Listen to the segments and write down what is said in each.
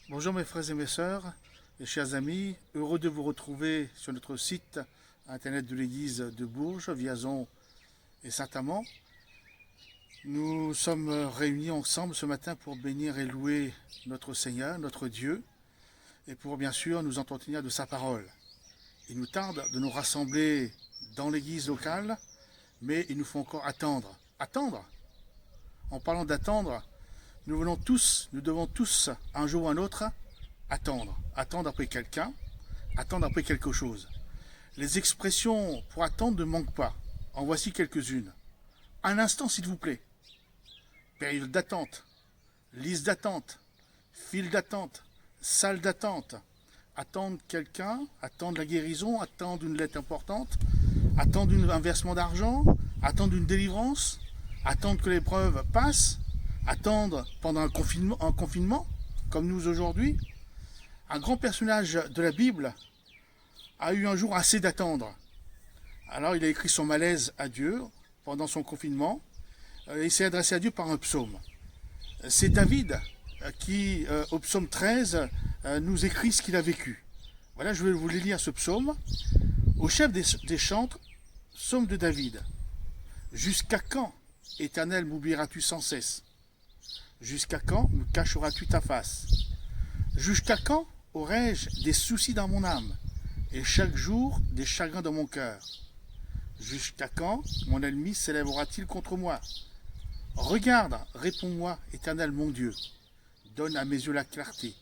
Bonjour mes frères et mes sœurs, et chers amis, heureux de vous retrouver sur notre site internet de l'église de Bourges, Vierzon et Saint-Amand. Nous sommes réunis ensemble ce matin pour bénir et louer notre Seigneur, notre Dieu, et pour bien sûr nous entretenir de sa parole. Il nous tarde de nous rassembler dans l'église locale, mais il nous faut encore attendre. Attendre. En parlant d'attendre, nous devons tous, un jour ou un autre, attendre. Attendre après quelqu'un, attendre après quelque chose. Les expressions pour attendre ne manquent pas. En voici quelques-unes. Un instant, s'il vous plaît. Période d'attente, liste d'attente, file d'attente, salle d'attente. Attendre quelqu'un, attendre la guérison, attendre une lettre importante, attendre un versement d'argent, attendre une délivrance, attendre que l'épreuve passe, attendre pendant un confinement, comme nous aujourd'hui. Un grand personnage de la Bible a eu un jour assez d'attendre. Alors il a écrit son malaise à Dieu pendant son confinement et s'est adressé à Dieu par un psaume. C'est David qui, au psaume 13, nous écrit ce qu'il a vécu. Voilà, je vais vous lire ce psaume. Au chef des chantres, psaume de David. Jusqu'à quand, Éternel, m'oublieras-tu sans cesse? Jusqu'à quand me cacheras-tu ta face? Jusqu'à quand aurai-je des soucis dans mon âme et chaque jour des chagrins dans mon cœur? Jusqu'à quand mon ennemi s'élèvera-t-il contre moi? Regarde, réponds-moi, Éternel mon Dieu. Donne à mes yeux la clarté,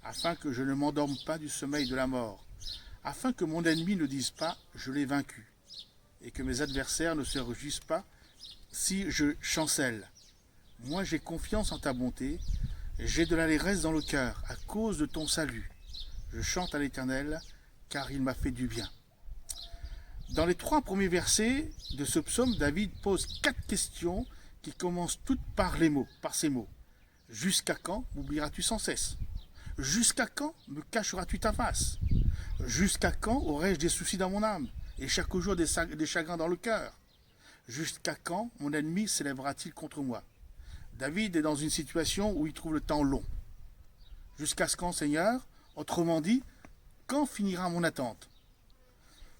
afin que je ne m'endorme pas du sommeil de la mort, afin que mon ennemi ne dise pas « je l'ai vaincu », et que mes adversaires ne se réjouissent pas si je chancelle. Moi j'ai confiance en ta bonté, j'ai de l'allégresse dans le cœur à cause de ton salut. Je chante à l'Éternel, car il m'a fait du bien. Dans les 3 premiers versets de ce psaume, David pose 4 questions qui commencent toutes par ces mots. Jusqu'à quand m'oublieras-tu sans cesse? Jusqu'à quand me cacheras-tu ta face? Jusqu'à quand aurai-je des soucis dans mon âme et chaque jour des chagrins dans le cœur? Jusqu'à quand mon ennemi s'élèvera-t-il contre moi? David est dans une situation où il trouve le temps long. Jusqu'à ce quand, Seigneur? Autrement dit, quand finira mon attente?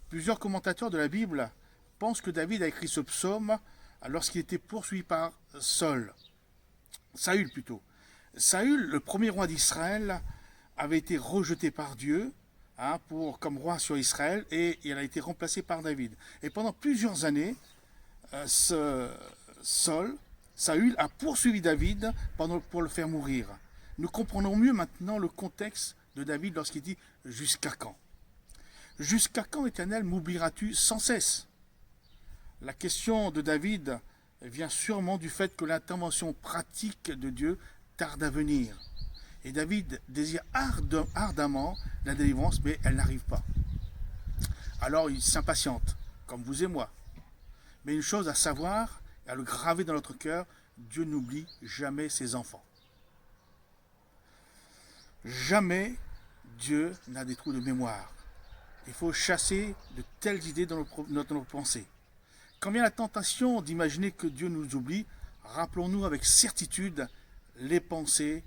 Plusieurs commentateurs de la Bible pensent que David a écrit ce psaume lorsqu'il était poursuivi par Saül. Saül, le premier roi d'Israël, avait été rejeté par Dieu comme roi sur Israël et il a été remplacé par David. Et pendant plusieurs années, Saül a poursuivi David pour le faire mourir. Nous comprenons mieux maintenant le contexte de David lorsqu'il dit « Jusqu'à quand ?» Jusqu'à quand, Éternel, m'oublieras-tu sans cesse? La question de David vient sûrement du fait que l'intervention pratique de Dieu tarde à venir. Et David désire ardemment la délivrance, mais elle n'arrive pas. Alors il s'impatiente, comme vous et moi. Mais une chose à savoir, et à le graver dans notre cœur, Dieu n'oublie jamais ses enfants. Jamais Dieu n'a des trous de mémoire. Il faut chasser de telles idées dans nos pensées. Quand vient la tentation d'imaginer que Dieu nous oublie, rappelons-nous avec certitude les pensées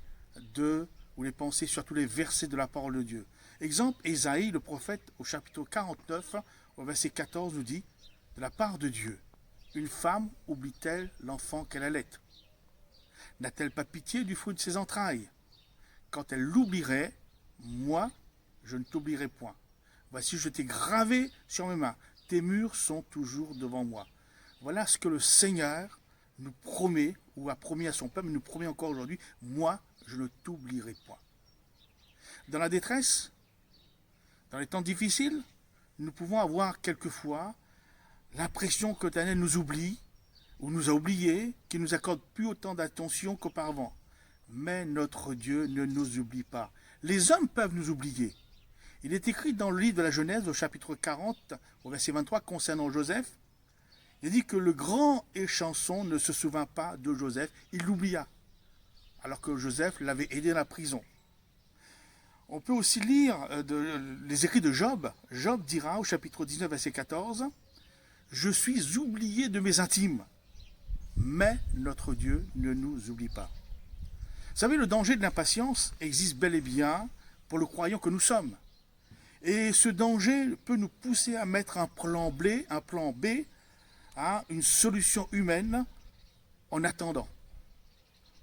surtout les versets de la parole de Dieu. Exemple, Ésaïe, le prophète, au chapitre 49, au verset 14, nous dit « De la part de Dieu, une femme oublie-t-elle l'enfant qu'elle allait? N'a-t-elle pas pitié du fruit de ses entrailles? Quand elle l'oublierait, moi, je ne t'oublierai point. Voici, je t'ai gravé sur mes mains. Tes murs sont toujours devant moi. » Voilà ce que le Seigneur nous promet, ou a promis à son peuple, mais nous promet encore aujourd'hui. Moi, je ne t'oublierai point. Dans la détresse, dans les temps difficiles, nous pouvons avoir quelquefois l'impression que l'Éternel nous oublie, ou nous a oubliés, qu'il ne nous accorde plus autant d'attention qu'auparavant. Mais notre Dieu ne nous oublie pas. Les hommes peuvent nous oublier. Il est écrit dans le livre de la Genèse, au chapitre 40, au verset 23, concernant Joseph, il dit que le grand échanson ne se souvint pas de Joseph, il l'oublia, alors que Joseph l'avait aidé dans la prison. On peut aussi lire les écrits de Job. Job dira au chapitre 19, verset 14, « Je suis oublié de mes intimes, mais notre Dieu ne nous oublie pas. » savez, le danger de l'impatience existe bel et bien pour le croyant que nous sommes. Et ce danger peut nous pousser à mettre un plan B, une solution humaine en attendant.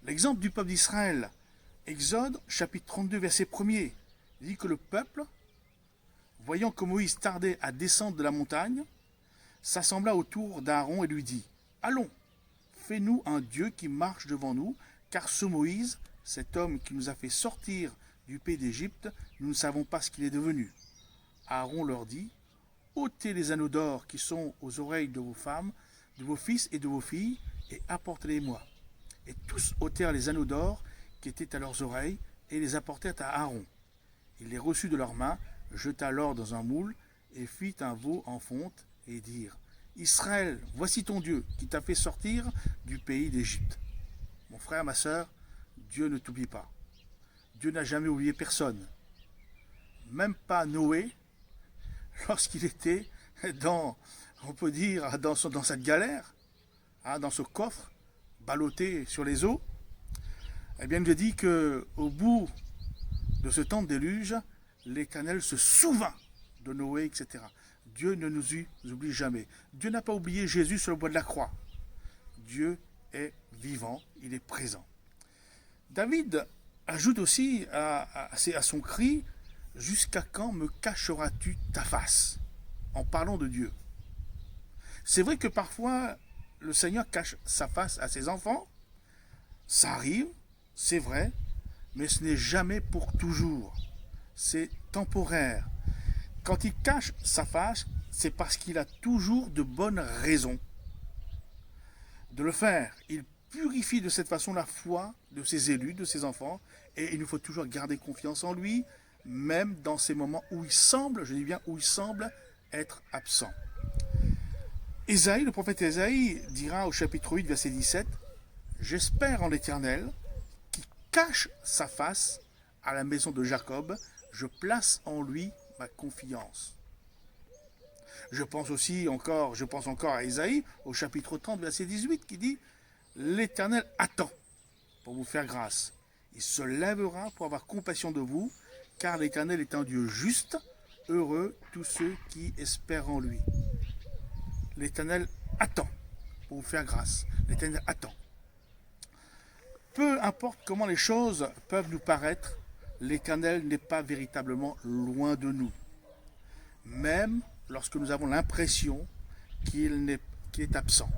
L'exemple du peuple d'Israël, Exode chapitre 32 verset 1er, dit que le peuple, voyant que Moïse tardait à descendre de la montagne, s'assembla autour d'Aaron et lui dit « Allons, fais-nous un Dieu qui marche devant nous, car ce Moïse, cet homme qui nous a fait sortir du pays d'Égypte, nous ne savons pas ce qu'il est devenu. » Aaron leur dit « ôtez les anneaux d'or qui sont aux oreilles de vos femmes, de vos fils et de vos filles, et apportez-les-moi. » Et tous ôtèrent les anneaux d'or qui étaient à leurs oreilles, et les apportèrent à Aaron. Il les reçut de leurs mains, jeta l'or dans un moule, et fit un veau en fonte, et dirent « Israël, voici ton Dieu, qui t'a fait sortir du pays d'Égypte. » Mon frère, ma sœur, Dieu ne t'oublie pas. Dieu n'a jamais oublié personne. Même pas Noé, lorsqu'il était on peut dire, dans cette galère, dans ce coffre, ballotté sur les eaux, eh bien, il nous dit qu'au bout de ce temps de déluge, l'Éternel se souvint de Noé, etc. Dieu ne nous oublie jamais. Dieu n'a pas oublié Jésus sur le bois de la croix. Dieu est vivant, il est présent. David ajoute aussi à son cri « Jusqu'à quand me cacheras-tu ta face ?» en parlant de Dieu. C'est vrai que parfois, le Seigneur cache sa face à ses enfants. Ça arrive, c'est vrai, mais ce n'est jamais pour toujours. C'est temporaire. Quand il cache sa face, c'est parce qu'il a toujours de bonnes raisons de le faire. Il purifie de cette façon la foi de ses élus, de ses enfants, et il nous faut toujours garder confiance en lui, même dans ces moments où il semble, je dis bien où il semble être absent. Ésaïe, le prophète Ésaïe dira au chapitre 8, verset 17, « J'espère en l'Éternel, qui cache sa face à la maison de Jacob, je place en lui ma confiance. » Je pense encore à Ésaïe, au chapitre 30, verset 18, qui dit « L'Éternel attend pour vous faire grâce. Il se lèvera pour avoir compassion de vous, car l'Éternel est un Dieu juste, heureux tous ceux qui espèrent en lui. » L'Éternel attend pour vous faire grâce. L'Éternel attend. Peu importe comment les choses peuvent nous paraître, l'Éternel n'est pas véritablement loin de nous. Même lorsque nous avons l'impression qu'il est absent.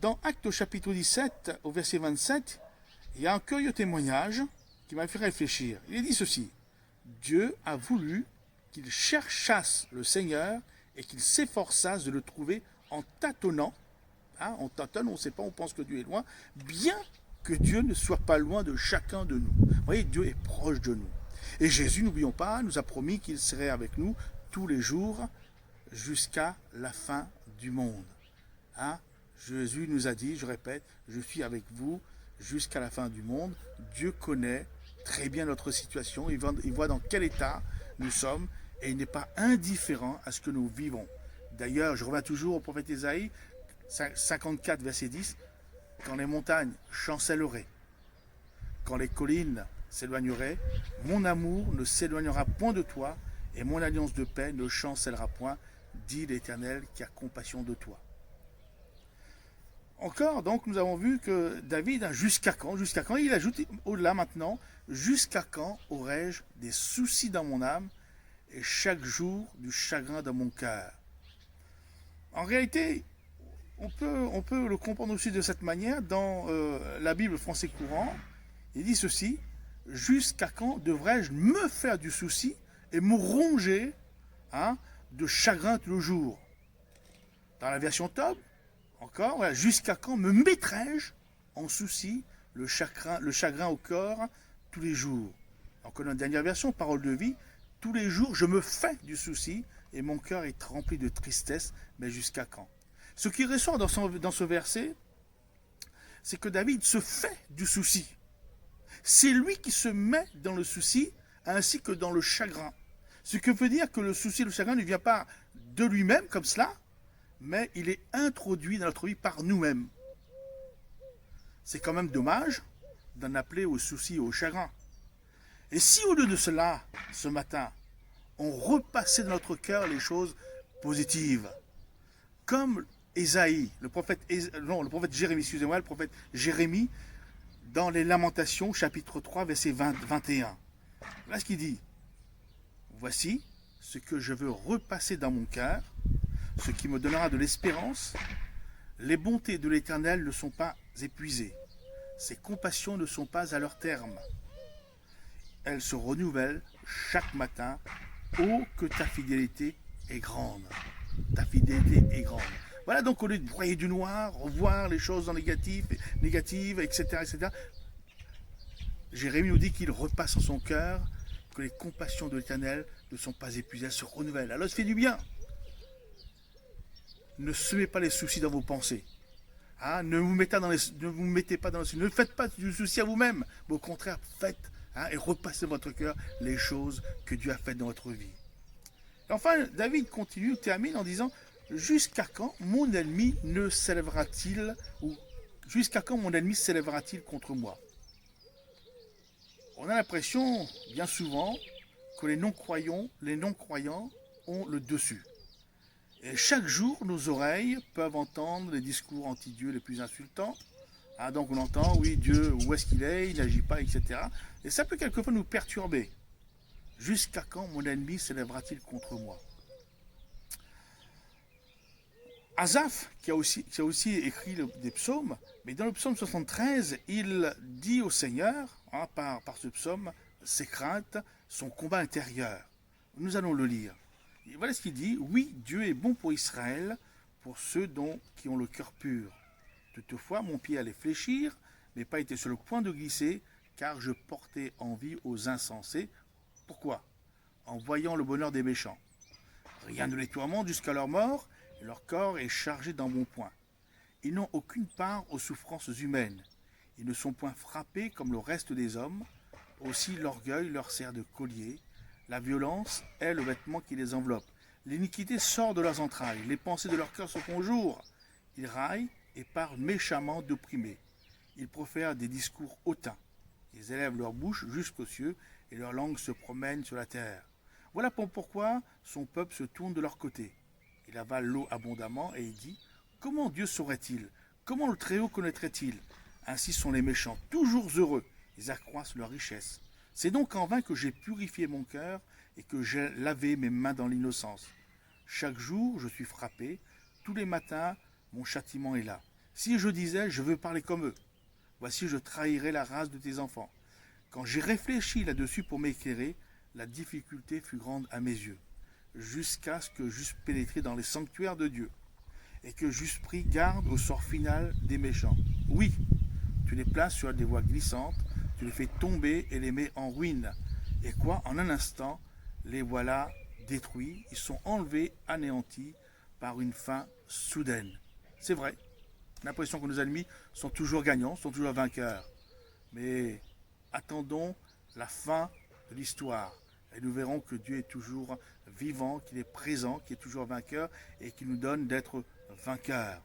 Dans Actes au chapitre 17, au verset 27, il y a un curieux témoignage qui m'a fait réfléchir. Il est dit ceci, « Dieu a voulu qu'ils cherchassent le Seigneur et qu'ils s'efforçassent de le trouver en tâtonnant. » On tâtonne, on ne sait pas, on pense que Dieu est loin, bien que Dieu ne soit pas loin de chacun de nous. Vous voyez, Dieu est proche de nous. Et Jésus, n'oublions pas, nous a promis qu'il serait avec nous tous les jours jusqu'à la fin du monde. Jésus nous a dit, je répète, je suis avec vous jusqu'à la fin du monde. Dieu connaît très bien notre situation, il voit dans quel état nous sommes et il n'est pas indifférent à ce que nous vivons. D'ailleurs, je reviens toujours au prophète Ésaïe, 54, verset 10, « Quand les montagnes chancelleraient, quand les collines s'éloigneraient, mon amour ne s'éloignera point de toi, et mon alliance de paix ne chancellera point, dit l'Éternel qui a compassion de toi. » Encore, donc, nous avons vu que David, jusqu'à quand, il ajoute au-delà maintenant, jusqu'à quand aurais-je des soucis dans mon âme et chaque jour du chagrin dans mon cœur. En réalité, on peut le comprendre aussi de cette manière dans la Bible français courant. Il dit ceci, jusqu'à quand devrais-je me faire du souci et me ronger de chagrin tout le jour. Dans la version Top, encore, voilà, jusqu'à quand me mettrai-je en souci, le chagrin au cœur, tous les jours. Encore une dernière version, parole de vie, tous les jours je me fais du souci et mon cœur est rempli de tristesse, mais jusqu'à quand? Ce qui ressort dans ce verset, c'est que David se fait du souci. C'est lui qui se met dans le souci ainsi que dans le chagrin. Ce que veut dire que le souci et le chagrin ne vient pas de lui-même comme cela, mais il est introduit dans notre vie par nous-mêmes. c'est quand même dommage d'en appeler au souci et au chagrin. Et si au lieu de cela, ce matin, on repassait dans notre cœur les choses positives, comme Ésaïe, le prophète Jérémie, excusez-moi, le prophète Jérémie, dans les Lamentations, chapitre 3, verset 21. Voilà ce qu'il dit. Voici ce que je veux repasser dans mon cœur, ce qui me donnera de l'espérance. Les bontés de l'Éternel ne sont pas épuisées. Ses compassions ne sont pas à leur terme. Elles se renouvellent chaque matin. Oh, que ta fidélité est grande. Ta fidélité est grande. Voilà, donc au lieu de broyer du noir, revoir les choses en négatives, etc., etc., Jérémie nous dit qu'il repasse en son cœur que les compassions de l'Éternel ne sont pas épuisées, elles se renouvellent. Alors, ça fait du bien. Ne semez pas les soucis dans vos pensées. Hein, ne vous mettez pas dans les soucis. Ne faites pas du souci à vous-même. Mais au contraire, faites et repassez dans votre cœur les choses que Dieu a faites dans votre vie. Et enfin, David continue, termine en disant « Jusqu'à quand mon ennemi ne s'élèvera-t-il ou jusqu'à quand mon ennemi s'élèvera-t-il contre moi ?» On a l'impression, bien souvent, que les non-croyants ont le dessus. Et chaque jour, nos oreilles peuvent entendre les discours anti-Dieu les plus insultants. Ah, donc on entend, oui, Dieu, où est-ce qu'il est, il n'agit pas, etc. Et ça peut quelquefois nous perturber. Jusqu'à quand mon ennemi s'élèvera-t-il contre moi? Asaph, qui a aussi écrit des psaumes, mais dans le psaume 73, il dit au Seigneur, par ce psaume, ses craintes, son combat intérieur. Nous allons le lire. Et voilà ce qu'il dit. Oui, Dieu est bon pour Israël, pour ceux qui ont le cœur pur. Toutefois, mon pied allait fléchir, mais pas été sur le point de glisser, car je portais envie aux insensés. Pourquoi? En voyant le bonheur des méchants. Rien ne les tourmente jusqu'à leur mort, et leur corps est chargé d'embonpoint. Ils n'ont aucune part aux souffrances humaines. Ils ne sont point frappés comme le reste des hommes. Aussi l'orgueil leur sert de collier. La violence est le vêtement qui les enveloppe. L'iniquité sort de leurs entrailles. Les pensées de leur cœur se font jour. Ils raillent et parlent méchamment d'opprimés. Ils profèrent des discours hautains. Ils élèvent leur bouche jusqu'aux cieux et leur langue se promène sur la terre. Voilà pourquoi son peuple se tourne de leur côté. Il avale l'eau abondamment et il dit « Comment Dieu saurait-il? Comment le Très-Haut connaîtrait-il ?» Ainsi sont les méchants, toujours heureux. Ils accroissent leur richesse. C'est donc en vain que j'ai purifié mon cœur et que j'ai lavé mes mains dans l'innocence. Chaque jour, je suis frappé. Tous les matins, mon châtiment est là. Si je disais « Je veux parler comme eux », voici je trahirais la race de tes enfants. Quand j'ai réfléchi là-dessus pour m'éclairer, la difficulté fut grande à mes yeux, jusqu'à ce que j'eusse pénétré dans les sanctuaires de Dieu, et que j'eusse pris garde au sort final des méchants. Oui, tu les places sur des voies glissantes, tu les fais tomber et les mets en ruine. Et quoi, en un instant, les voilà détruits, ils sont enlevés, anéantis par une fin soudaine. C'est vrai, l'impression que nos ennemis sont toujours gagnants, sont toujours vainqueurs. Mais attendons la fin de l'histoire. Et nous verrons que Dieu est toujours vivant, qu'il est présent, qu'il est toujours vainqueur et qu'il nous donne d'être vainqueurs.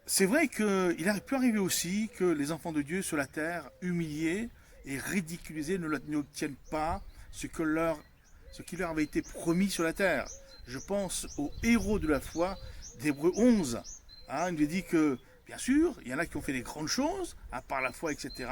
C'est vrai qu'il a pu arriver aussi que les enfants de Dieu sur la terre, humiliés et ridiculisés, n'obtiennent pas ce qui leur avait été promis sur la terre. Je pense aux héros de la foi d'Hébreux 11. Il nous dit que, bien sûr, il y en a qui ont fait des grandes choses, par la foi, etc.,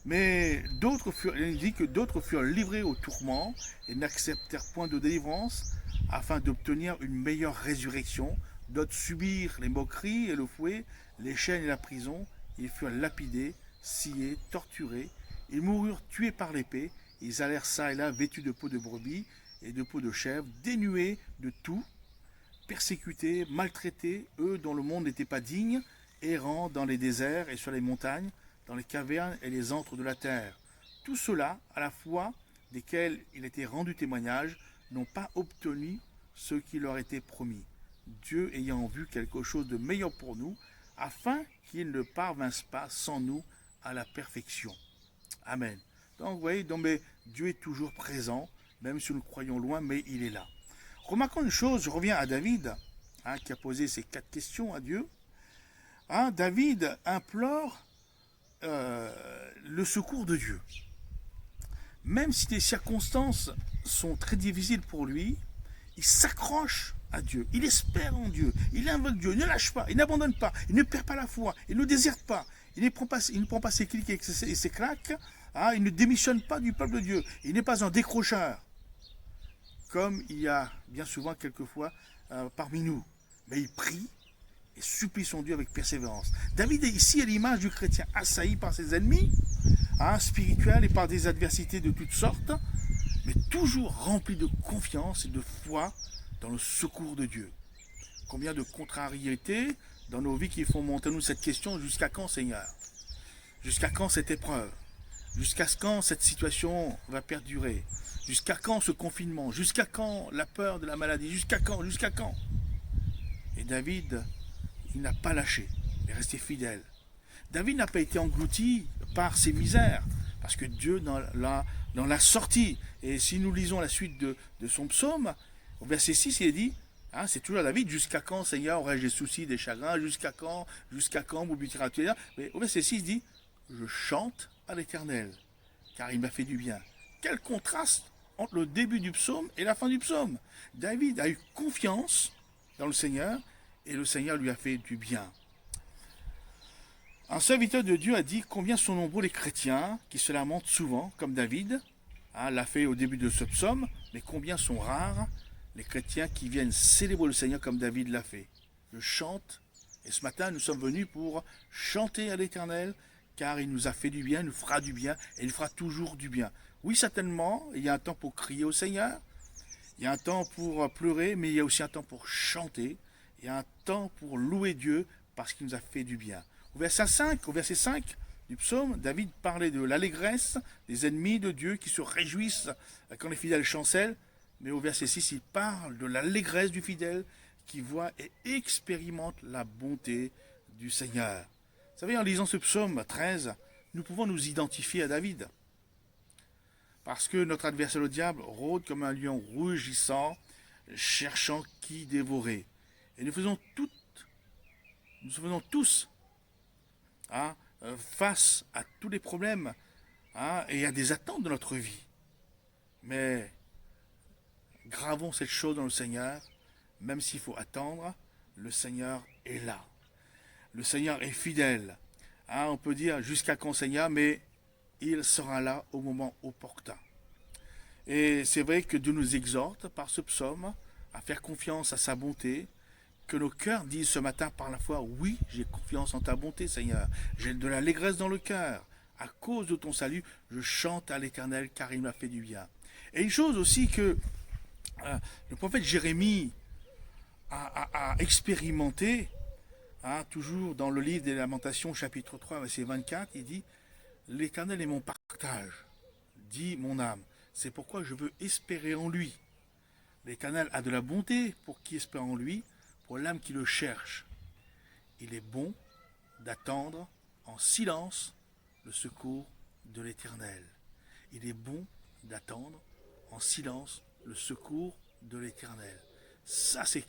mais il dit que d'autres furent livrés au tourment et n'acceptèrent point de délivrance afin d'obtenir une meilleure résurrection. D'autres subirent les moqueries et le fouet, les chaînes et la prison. Ils furent lapidés, sciés, torturés. Ils moururent tués par l'épée. Ils allèrent çà et là vêtus de peau de brebis et de peau de chèvre, dénués de tout, persécutés, maltraités, eux dont le monde n'était pas digne, errant dans les déserts et sur les montagnes, dans les cavernes et les antres de la terre. Tout cela, à la fois desquels il était rendu témoignage, n'ont pas obtenu ce qui leur était promis. Dieu ayant vu quelque chose de meilleur pour nous, afin qu'ils ne parvinssent pas sans nous à la perfection. Amen. Donc, vous voyez, Dieu est toujours présent, même si nous le croyons loin, mais il est là. Remarquons une chose, je reviens à David, qui a posé ces 4 questions à Dieu. hein, David implore le secours de Dieu. Même si les circonstances sont très difficiles pour lui, il s'accroche à Dieu, il espère en Dieu, il invoque Dieu, il ne lâche pas, il n'abandonne pas, il ne perd pas la foi, il ne déserte pas, il ne prend pas ses clics et ses claques, hein, il ne démissionne pas du peuple de Dieu, il n'est pas un décrocheur, comme il y a bien souvent quelquefois parmi nous. Mais il prie et supplie son Dieu avec persévérance. David est ici à l'image du chrétien assailli par ses ennemis, hein, spirituels et par des adversités de toutes sortes, mais toujours rempli de confiance et de foi dans le secours de Dieu. Combien de contrariétés dans nos vies qui font monter nous cette question: jusqu'à quand, Seigneur? Jusqu'à quand cette épreuve? Jusqu'à quand cette situation va perdurer? Jusqu'à quand ce confinement? Jusqu'à quand la peur de la maladie? Jusqu'à quand? Jusqu'à quand? Et David, il n'a pas lâché, il est resté fidèle. David n'a pas été englouti par ses misères, parce que Dieu dans l'a sorti. Et si nous lisons la suite de son psaume, au verset 6, il est dit, hein, c'est toujours David: jusqu'à quand, Seigneur, aurais-je des soucis, des chagrins? Jusqu'à quand m'oublieras-tu? Mais au verset 6, il dit: je chante à l'Éternel, car il m'a fait du bien. Quel contraste entre le début du psaume et la fin du psaume. David a eu confiance dans le Seigneur, et le Seigneur lui a fait du bien. Un serviteur de Dieu a dit combien sont nombreux les chrétiens qui se lamentent souvent, comme David, hein, l'a fait au début de ce psaume, mais combien sont rares les chrétiens qui viennent célébrer le Seigneur comme David l'a fait. Je chante, et ce matin nous sommes venus pour chanter à l'Éternel, car il nous a fait du bien, il nous fera du bien, et il fera toujours du bien. Oui, certainement, il y a un temps pour crier au Seigneur, il y a un temps pour pleurer, mais il y a aussi un temps pour chanter, il y a un temps pour louer Dieu parce qu'il nous a fait du bien. Au verset 5 du psaume, David parlait de l'allégresse des ennemis de Dieu qui se réjouissent quand les fidèles chancellent, mais au verset 6, il parle de l'allégresse du fidèle qui voit et expérimente la bonté du Seigneur. Vous savez, en lisant ce psaume 13, nous pouvons nous identifier à David. Parce que notre adversaire le diable rôde comme un lion rugissant, cherchant qui dévorer. Et nous faisons tous, hein, face à tous les problèmes, hein, et à des attentes de notre vie. Mais gravons cette chose dans le Seigneur, même s'il faut attendre, le Seigneur est là. Le Seigneur est fidèle. Hein, on peut dire jusqu'à quand, Seigneur, mais il sera là au moment opportun. Et c'est vrai que Dieu nous exhorte par ce psaume à faire confiance à sa bonté, que nos cœurs disent ce matin par la foi: oui, j'ai confiance en ta bonté, Seigneur. J'ai de l'allégresse dans le cœur. À cause de ton salut, je chante à l'Éternel, car il m'a fait du bien. Et une chose aussi que le prophète Jérémie a expérimenté, hein, toujours dans le livre des Lamentations, chapitre 3, verset 24, il dit: l'Éternel est mon partage, dit mon âme. C'est pourquoi je veux espérer en lui. L'Éternel a de la bonté pour qui espère en lui, pour l'âme qui le cherche. Il est bon d'attendre en silence le secours de l'Éternel. Il est bon d'attendre en silence le secours de l'Éternel. Ça, c'est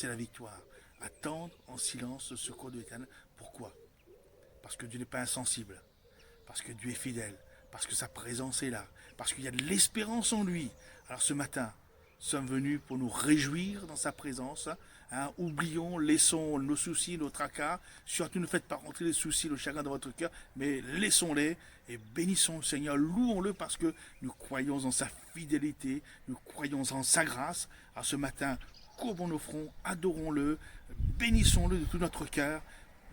la victoire. Attendre en silence le secours de l'Éternel. Pourquoi? Parce que Dieu n'est pas insensible. Parce que Dieu est fidèle. Parce que sa présence est là. Parce qu'il y a de l'espérance en lui. Alors ce matin, nous sommes venus pour nous réjouir dans sa présence. Hein, oublions, laissons nos soucis, nos tracas. Surtout ne faites pas rentrer les soucis, le chagrin dans votre cœur, mais laissons-les et bénissons le Seigneur, louons-le parce que nous croyons en sa fidélité, nous croyons en sa grâce. Alors ce matin, courbons nos fronts, adorons-le, bénissons-le de tout notre cœur.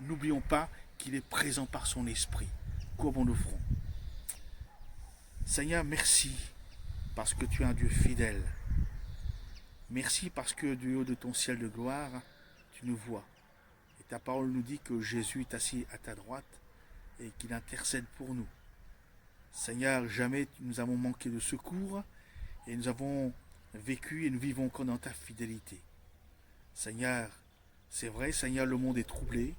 N'oublions pas qu'il est présent par son esprit. Courbons nos fronts. Seigneur, merci parce que tu es un Dieu fidèle. Merci parce que du haut de ton ciel de gloire, tu nous vois. Et ta parole nous dit que Jésus est assis à ta droite et qu'il intercède pour nous. Seigneur, jamais nous avons manqué de secours et nous avons vécu et nous vivons encore dans ta fidélité. Seigneur, c'est vrai, Seigneur, le monde est troublé.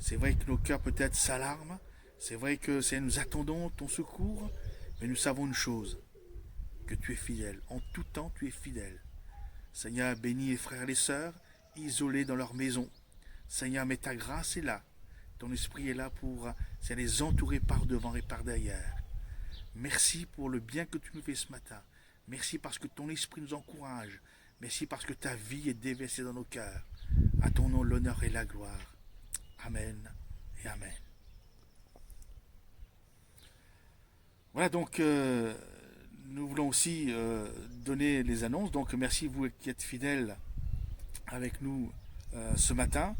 C'est vrai que nos cœurs peut-être s'alarment. C'est vrai que Seigneur, nous attendons ton secours. Mais nous savons une chose, que tu es fidèle. En tout temps, tu es fidèle. Seigneur, bénis les frères et les sœurs, isolés dans leur maison. Seigneur, mais ta grâce est là. Ton esprit est là pour les entourer par devant et par derrière. Merci pour le bien que tu nous fais ce matin. Merci parce que ton esprit nous encourage. Merci parce que ta vie est déversée dans nos cœurs. À ton nom l'honneur et la gloire. Amen et Amen. Voilà, donc nous voulons aussi donner les annonces. Donc merci vous qui êtes fidèles avec nous ce matin.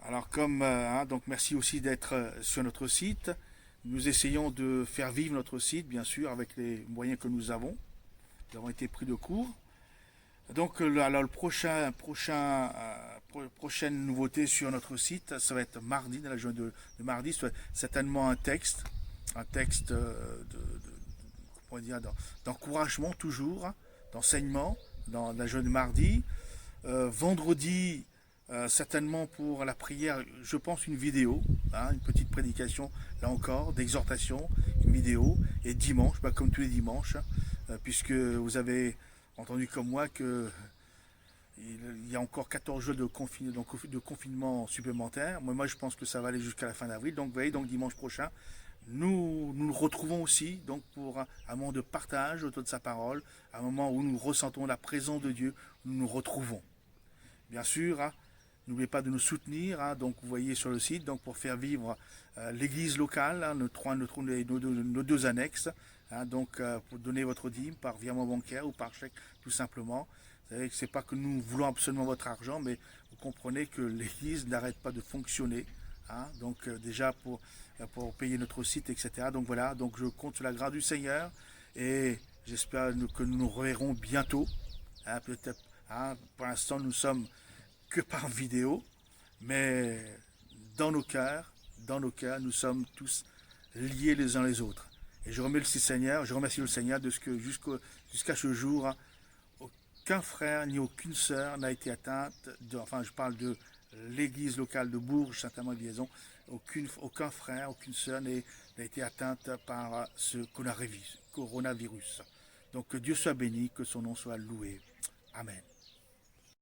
Alors donc merci aussi d'être sur notre site. Nous essayons de faire vivre notre site, bien sûr, avec les moyens que nous avons. Nous avons été pris de court. Donc alors prochaine nouveauté sur notre site, ça va être mardi, dans la journée de mardi, certainement un texte d'encouragement toujours, d'enseignement dans la journée de mardi. Vendredi, certainement pour la prière, je pense une vidéo, une petite prédication, là encore, d'exhortation, une vidéo. Et dimanche, comme tous les dimanches, puisque vous avez entendu comme moi que il y a encore 14 jours de confinement supplémentaire. Moi, je pense que ça va aller jusqu'à la fin d'avril. Donc, vous voyez, donc dimanche prochain, nous nous retrouvons aussi donc pour un moment de partage autour de sa parole, un moment où nous ressentons la présence de Dieu, où nous nous retrouvons. Bien sûr, n'oubliez pas de nous soutenir. Donc, vous voyez sur le site, donc pour faire vivre l'église locale, nos deux annexes. Donc, pour donner votre dîme par virement bancaire ou par chèque, tout simplement. Vous savez que c'est pas que nous voulons absolument votre argent, mais vous comprenez que l'église n'arrête pas de fonctionner. Donc, déjà pour payer notre site, etc. Donc voilà, donc je compte sur la grâce du Seigneur et j'espère que nous nous reverrons bientôt. Peut-être, pour l'instant, nous sommes que par vidéo, mais dans nos cœurs, nous sommes tous liés les uns les autres. Et je remercie le Seigneur de ce que jusqu'à ce jour, aucun frère ni aucune sœur n'a été atteinte, je parle de l'église locale de Bourges, Saint-Amand-Liaison, aucun frère, aucune sœur n'a été atteinte par ce coronavirus. Donc que Dieu soit béni, que son nom soit loué. Amen.